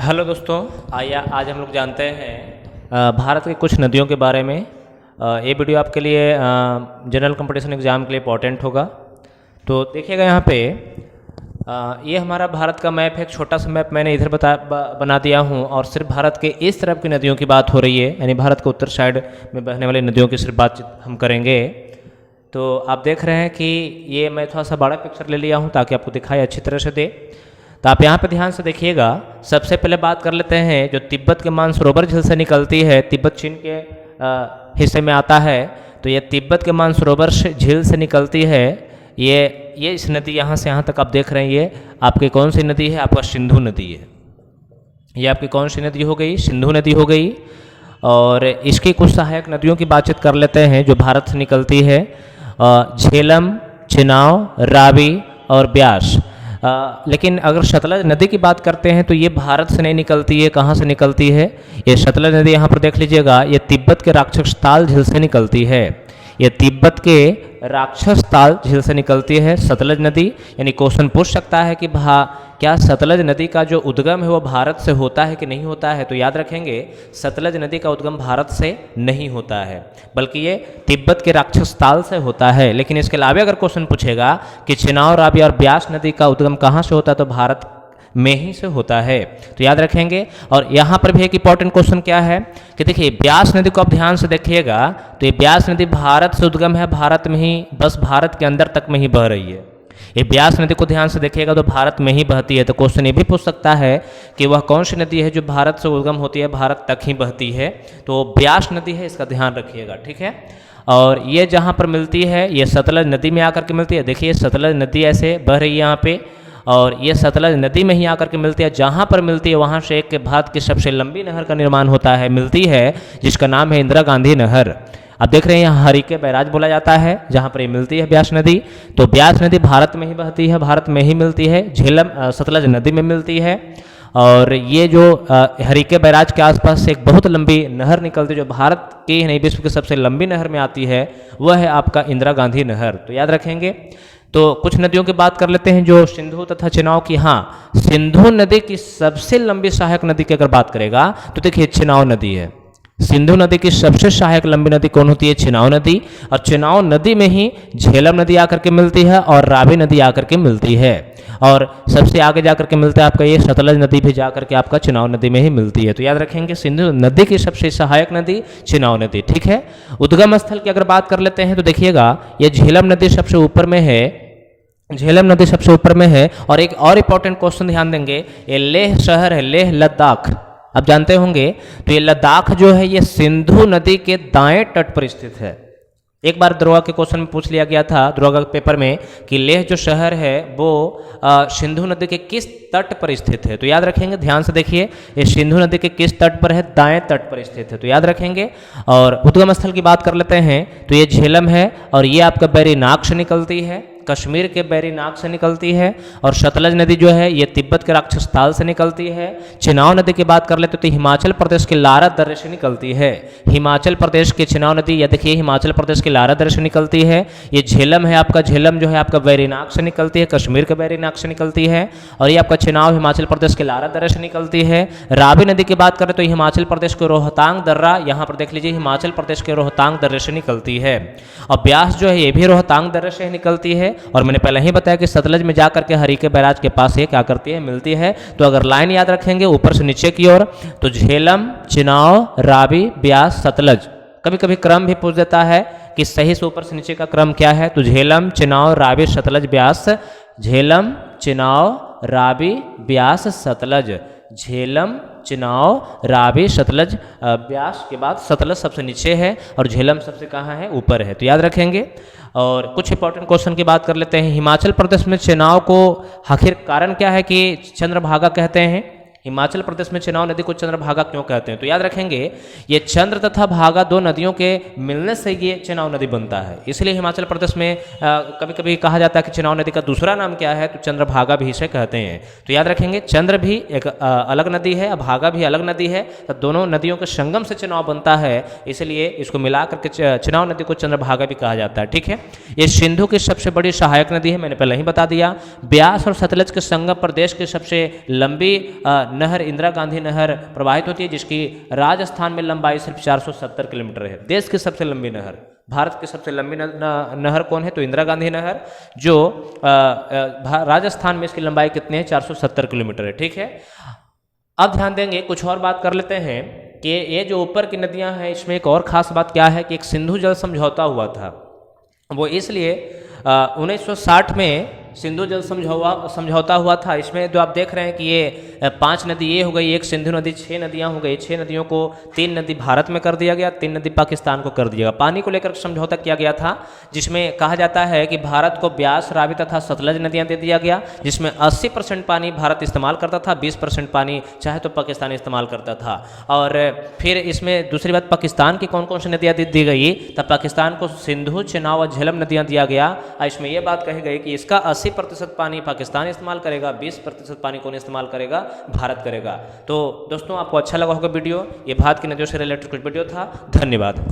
Hello दोस्तों, आइए आज हम लोग जानते हैं भारत की कुछ नदियों के बारे में। ये वीडियो आपके लिए जनरल कंपटीशन एग्ज़ाम के लिए इम्पोर्टेंट होगा। तो देखिएगा यहाँ पे ये हमारा भारत का मैप है। एक छोटा सा मैप मैंने इधर बना दिया हूँ और सिर्फ भारत के इस तरफ की नदियों की बात हो रही है, यानी भारत के उत्तर साइड में बहने वाली नदियों की सिर्फ बातचीत हम करेंगे। तो आप देख रहे हैं कि ये मैं थोड़ा सा बड़ा पिक्चर ले लिया हूँ ताकि आपको दिखाई अच्छी तरह से दे। तो आप यहाँ पे ध्यान से देखिएगा। सबसे पहले बात कर लेते हैं जो तिब्बत के मानसरोवर झील से निकलती है, तिब्बत चीन के हिस्से में आता है। तो ये तिब्बत के मानसरोवर झील से निकलती है। ये इस नदी यहाँ से यहाँ तक आप देख रहे हैं, ये आपकी कौन सी नदी है? आपका सिंधु नदी है। ये आपकी कौन सी नदी हो गई? सिंधु नदी हो गई। और इसकी कुछ सहायक नदियों की बातचीत कर लेते हैं जो भारत से निकलती है। झेलम, चिनाव, रावी और ब्यास। लेकिन अगर सतलज नदी की बात करते हैं तो ये भारत से नहीं निकलती है। कहाँ से निकलती है? ये सतलज नदी यहाँ पर देख लीजिएगा, ये तिब्बत के राक्षस ताल झील से निकलती है। ये तिब्बत के राक्षस ताल झील से निकलती है सतलज नदी। यानी क्वेश्चन पूछ सकता है कि क्या सतलज नदी का जो उद्गम है वो भारत से होता है कि नहीं होता है? तो याद रखेंगे सतलज नदी का उद्गम भारत से नहीं होता है, बल्कि ये तिब्बत के राक्षस ताल से होता है। लेकिन इसके अलावा अगर क्वेश्चन पूछेगा कि चिनाव, रावी और ब्यास नदी का उद्गम कहाँ से होता है, तो भारत में ही से होता है। तो याद रखेंगे। और यहाँ पर भी एक इंपॉर्टेंट क्वेश्चन क्या है कि देखिए ब्यास नदी को आप ध्यान से देखिएगा तो ये ब्यास नदी भारत से उद्गम है, भारत में ही, बस भारत के अंदर तक में ही बह रही है। ये ब्यास नदी को ध्यान से देखिएगा तो भारत में ही बहती है। तो क्वेश्चन ये भी पूछ सकता है कि वह कौन सी नदी है जो भारत से उद्गम होती है, भारत तक ही बहती है? तो ब्यास नदी है, इसका ध्यान रखिएगा, ठीक है। और ये जहाँ पर मिलती है ये सतलज नदी में आकर के मिलती है। देखिए सतलज नदी ऐसे बह रही है यहाँ पे और ये सतलज नदी में ही आकर के मिलती है। जहाँ पर मिलती है वहाँ से एक के बाद की सबसे लंबी नहर का निर्माण होता है, मिलती है, जिसका नाम है इंदिरा गांधी नहर। आप देख रहे हैं यहाँ हरिके बैराज बोला जाता है जहाँ पर ये मिलती है ब्यास नदी। तो ब्यास नदी भारत में ही बहती है, भारत में ही मिलती है। झेलम सतलज नदी में मिलती है। और ये जो हरिके बैराज के आसपास से एक बहुत लंबी नहर निकलती है जो भारत की ही नहीं विश्व की सबसे लंबी नहर में आती है, वह है आपका इंदिरा गांधी नहर। तो याद रखेंगे। तो कुछ नदियों की बात कर लेते हैं जो सिंधु तथा चिनाव की। हाँ, सिंधु नदी की सबसे लंबी सहायक नदी की अगर बात करेगा तो देखिए चिनाव नदी है। सिंधु नदी की सबसे सहायक लंबी नदी कौन होती है? चिनाव नदी। और चिनाव नदी में ही झेलम नदी आकर के मिलती है और रावी नदी आकर के मिलती है। और सबसे आगे जाकर के मिलता है आपका ये सतलज नदी भी जाकर के आपका चिनाव नदी में ही मिलती है। तो याद रखेंगे सिंधु नदी की सबसे सहायक नदी चिनाव नदी, ठीक है। उद्गम स्थल की अगर बात कर लेते हैं तो देखिएगा ये झेलम नदी सबसे ऊपर में है। झेलम नदी सबसे ऊपर में है। और एक और इंपॉर्टेंट क्वेश्चन ध्यान देंगे, ये लेह शहर है, लेह लद्दाख, आप जानते होंगे। तो ये लद्दाख जो है ये सिंधु नदी के दाएं तट पर स्थित है। एक बार दरोगा के क्वेश्चन में पूछ लिया गया था दरोगा के पेपर में कि लेह जो शहर है वो सिंधु नदी के किस तट पर स्थित है? तो याद रखेंगे, ध्यान से देखिए, ये सिंधु नदी के किस तट पर है? दाएं तट पर स्थित है। तो याद रखेंगे। और उद्गम स्थल की बात कर लेते हैं तो ये झेलम है और ये आपका बैरीनाग से निकलती है, कश्मीर के बैरीनाग से निकलती है। और सतलज नदी जो है ये तिब्बत के राक्षस ताल से निकलती है। चिनाव नदी की बात कर लेते तो हिमाचल प्रदेश के लारा दर्रे से निकलती है। हिमाचल प्रदेश की चिनाव नदी, या देखिए हिमाचल प्रदेश के लारा दर्रे से निकलती है। ये झेलम है आपका, झेलम जो है आपका बैरीनाग से निकलती है, कश्मीर के बैरीनाग से निकलती है। और ये आपका चिनाव हिमाचल प्रदेश के लारा दर्रे से निकलती है। रावी नदी की बात करें तो हिमाचल प्रदेश के रोहतांग दर्रा, यहाँ पर देख लीजिए हिमाचल प्रदेश के रोहतांग दर्रे से निकलती है। और ब्यास जो है ये भी रोहतांग दर्रे से निकलती है। और मैंने पहले ही बताया कि सतलज में जाकर के हरिके बैराज के पास ये क्या करती है? मिलती है। तो अगर लाइन याद रखेंगे ऊपर से नीचे की ओर तो झेलम, चिनाव, रावी, ब्यास, सतलज। कभी कभी क्रम भी पूछ देता है कि सही से ऊपर से नीचे का क्रम क्या है? तो झेलम, चिनाव, रावी, सतलज, ब्यास। झेलम, चिनाव, रावी, ब्यास, सतलज। झेलम, चिनाव, रावी, सतलज, ब्यास के बाद सतलज सबसे नीचे है और झेलम सबसे कहाँ है? ऊपर है। तो याद रखेंगे। और कुछ इंपॉर्टेंट क्वेश्चन की बात कर लेते हैं। हिमाचल प्रदेश में चिनाव को आखिर कारण क्या है कि चंद्रभागा कहते हैं? हिमाचल प्रदेश में चिनाव नदी को चंद्रभागा क्यों कहते हैं? तो याद रखेंगे ये चंद्र तथा भागा दो नदियों के मिलने से ये चिनाव नदी बनता है। इसलिए हिमाचल प्रदेश में कभी कभी कहा जाता है कि चिनाव नदी का दूसरा नाम क्या है? तो चंद्रभागा भी इसे कहते हैं। तो याद रखेंगे चंद्र भी एक अलग नदी है, भागा भी अलग नदी है, तो दोनों नदियों के संगम से चिनाव बनता है, इसलिए इसको मिला करके चिनाव नदी को चंद्रभागा भी कहा जाता है। ठीक है, ये सिंधु की सबसे बड़ी सहायक नदी है, मैंने पहले ही बता दिया। ब्यास और सतलज के संगम पर देश की सबसे लंबी नहर इंदिरा गांधी नहर प्रवाहित होती है, जिसकी राजस्थान में लंबाई सिर्फ 470 किलोमीटर है। देश की सबसे लंबी नहर, भारत की सबसे लंबी नहर कौन है? तो इंदिरा गांधी नहर, जो राजस्थान में इसकी लंबाई कितनी है? 470 किलोमीटर है। ठीक है, अब ध्यान देंगे, कुछ और बात कर लेते हैं कि ये जो ऊपर की नदियां हैं, इसमें एक और ख़ास बात क्या है कि एक सिंधु जल समझौता हुआ था। वो इसलिए 1960 में सिंधु जल समझौता हुआ था। इसमें जो आप देख रहे हैं कि ये 5 नदी ये हो गई, एक सिंधु नदी, 6 नदियाँ हो गई। 6 नदियों को 3 नदी भारत में कर दिया गया, 3 नदी पाकिस्तान को कर दिया गया। पानी को लेकर समझौता किया गया था, जिसमें कहा जाता है कि भारत को ब्यास, रावी तथा सतलज नदियाँ दे दिया गया, जिसमें 80% पानी भारत इस्तेमाल करता था, 20% पानी चाहे तो पाकिस्तान इस्तेमाल करता था। और फिर इसमें दूसरी बात, पाकिस्तान की कौन कौन सी नदियाँ दी गई? तब पाकिस्तान को सिंधु, चेनाब और झेलम नदियाँ दिया गया। इसमें यह बात कही गई कि इसका 80% पानी पाकिस्तान इस्तेमाल करेगा, 20% पानी कौन इस्तेमाल करेगा? भारत करेगा। तो दोस्तों, आपको अच्छा लगा होगा वीडियो, ये भारत की नदियों से रिलेटेड कुछ वीडियो था। धन्यवाद।